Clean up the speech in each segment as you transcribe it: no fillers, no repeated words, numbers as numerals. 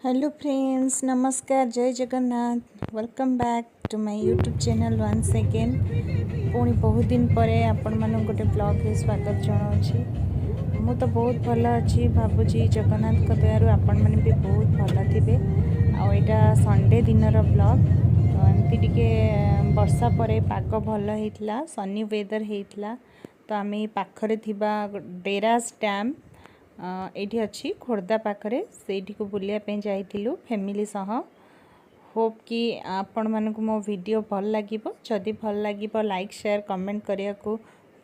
Hello friends, नमस्कार, जय Jagannath. Welcome back to my YouTube channel once again. पुणी बहुत दिन पर आपण मानक गोटे ब्लॉग रे स्वागत जनाऊँगी। मु तो बहुत भल अच्छी भावुची जगन्नाथ को दयारु आपण माने भी बहुत भल थिबे। आ एटा संडे दिनर ब्लॉग तो एमती टिके वर्षा परे पाग भल हेतला, सनी वेदर हेतला। तो आमे पाखरे थिबा डेरास डैम एठी अच्छी खोर्धा पाखरे सेठी को बुलिया पे जाइथिलु फैमिली सह। होप कि आपण मानकु मो वीडियो भल लागिबो। जदि भल लागिबो लाइक शेयर कमेंट करिया को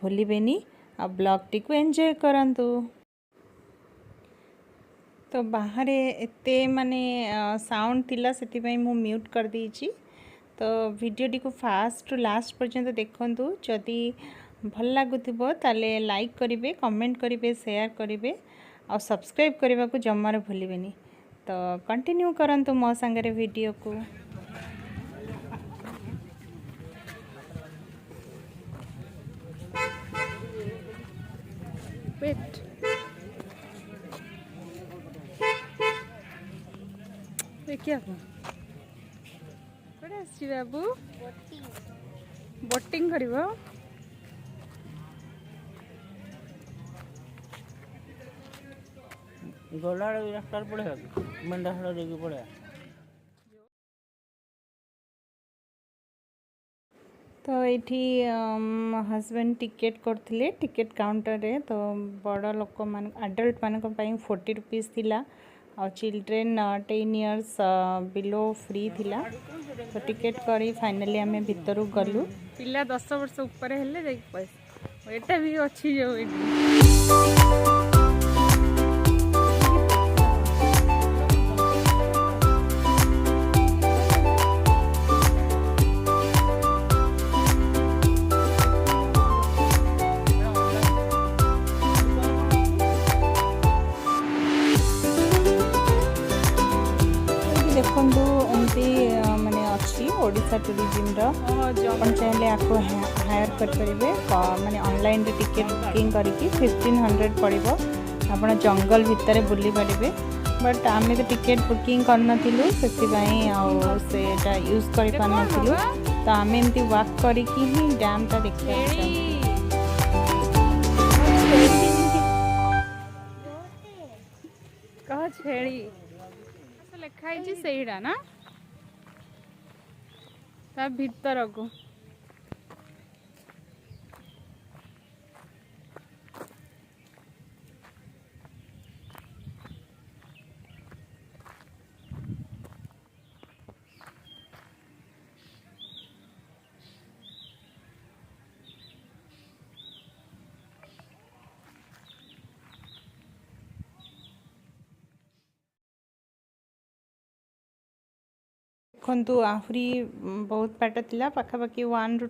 भूलिबेनी। आ ब्लॉग टी को एंजॉय करंतु। तो बाहर एते माने साउंड थिला सेति पई मु म्यूट कर दीची। तो वीडियो टी को फास्ट टू लास्ट पर्यंत देखंतु। जदि भल लागुथिबो ताले लाइक करिवे, कमेंट करिवे, शेयर करिवे और सब्सक्राइब करने को जमार भूलिबेनी। तो कंटिन्यू करंतु मो संगे वीडियो को। वेट क्या कड़े आसी बाबू बोटिंग करिवो। गला रास्ता पड़ेगा मेन रास्ता देखिए पड़ेगा। तो ये हस्बैंड टिकेट करथिले टिकेट काउंटर रे। तो बड़ लोक मान एडल्ट मान 40 रुपीस थिला और चिल्ड्रेन 10 इयर्स बिलो फ्री थिला। तो टिकेट करी फाइनली आमे भितर गलु। पिला 10 वर्ष ऊपर हेले जाई पैसा एटा भी अछि जो देखु एमती माने अच्छी ओडिशा टूरिज्म अपन चाहे आपको हायर करेंगे माने ऑनलाइन रे टिकेट बुकिंग करके 1500 पड़ो। आप जंगल भितर बुली पारे। बट आमे तो टिकेट बुकिंग करना से यूज कर पार नथिलु। तो आम एमती वॉक करके ही डैम टा देखा। कह छेड़ी लिखाई सेड़ा ना ता भीतर को देखु आहरी बहुत बाट थिला पाखापाखि 1 ରୁ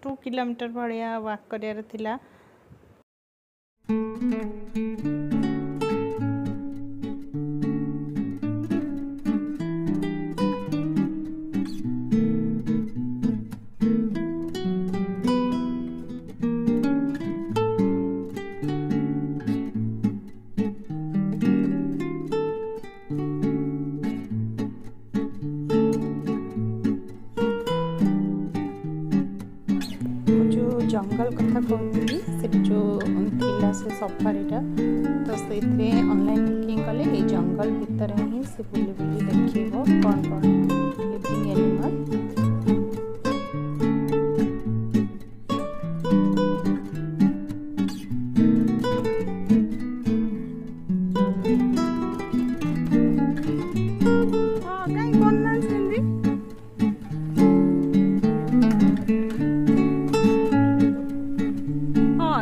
2 किलोमीटर भाया वाक करार थिला। जंगल कथा कहती से जो थिला से सफारीटा तो से ऑनलाइन बुकिंग कले ये जंगल भितर ही से बुली बुली देखिबो कौन कौन लिविंग एनिमल।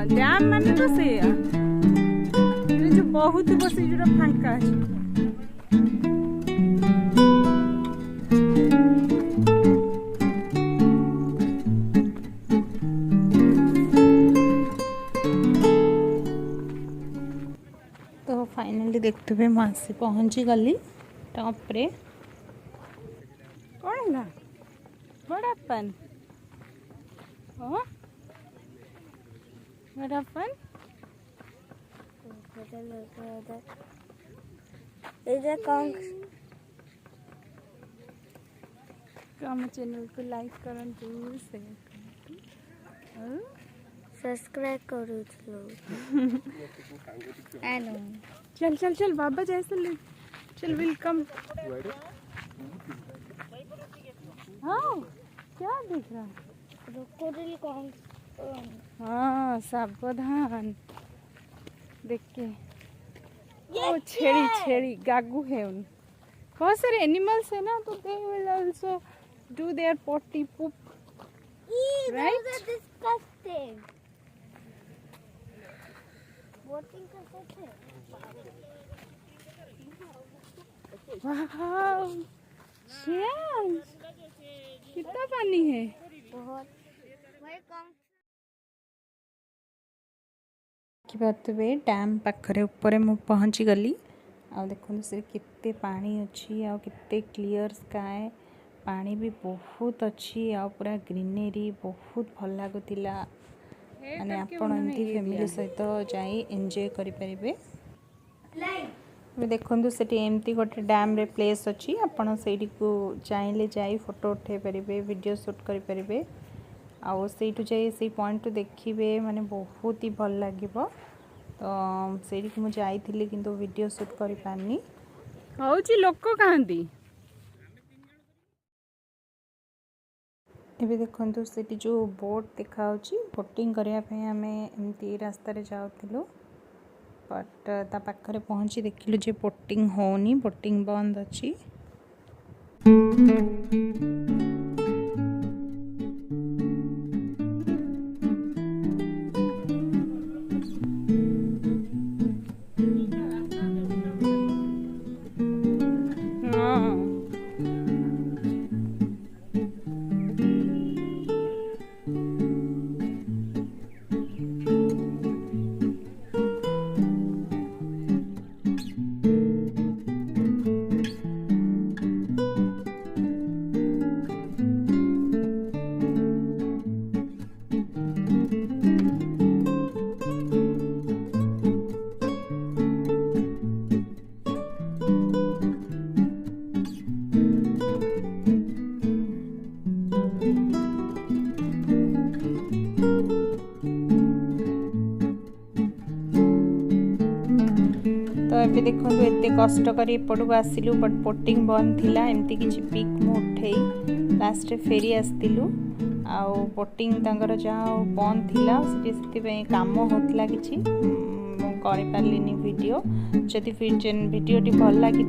डैम माने तो से जो बहुत बसी जो फांका है। तो फाइनली देखते हुए मासी पहुंची गली टॉप रे। कौन है बड़ापन ओ What happened? Is a conch. आम चैनल को लाइक करंतु शेयर करंतु और सब्सक्राइब करू चल चल चल बाबा जैसे ले चल वेलकम। हाँ क्या दिख रहा है? क्रोकोडाइल कौन? हाँ सावधान देख के। ओ छेड़ी छेड़ी गागू है उन बहुत सारे एनिमल्स है ना, तो they will also do their potty poop, right? Those are disgusting. Boating करते थे। वाओ श्रेयांश कितना पानी है। बहुत। वही कम। कि बात वे डैम पाखरे ऊपर मु पहुँची गली। आ देखो से कितने पानी अच्छी आ कितने क्लियर स्काए, पानी भी बहुत अच्छी आ पूरा ग्रीनरी बहुत भल लगुला। माने आपण एमती फैमिली सहित जाई एंजॉय करि परिबे। देखो से एमती गोटे डैम रे प्लेस अच्छी, आपण से चाहले जाई फोटो उठे पारे, वीडियो शूट करि परिबे। आउ सेठू जाई से पॉइंट देखिए माने बहुत ही भल लगे। तो से मुझे जाइली किंतु वीडियो शूट कर पारनी हूँ लोक कहांती। एबे देखो से जो बोट देखा बोटिंग करने आम एमती रास्तार जाऊँ, बट ता पाखरे पहुँची देखिलु जे बोटिंग होनी, बोटिंग बंद अच्छी। तो ये देखो एत कष्ट कर एपटू आसलु, बट बोटिंग बंद थिला, एमती किसी पिक मु उठे लास्ट फेरी आसलु। आउ बोटिंग तांकर जहाँ बंद थिला से काम होता किसी पारिनी वीडियो। जदि वीडियोटी भल लगी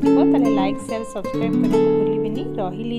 लाइक शेयर सब्सक्राइब करने भूलिए रही।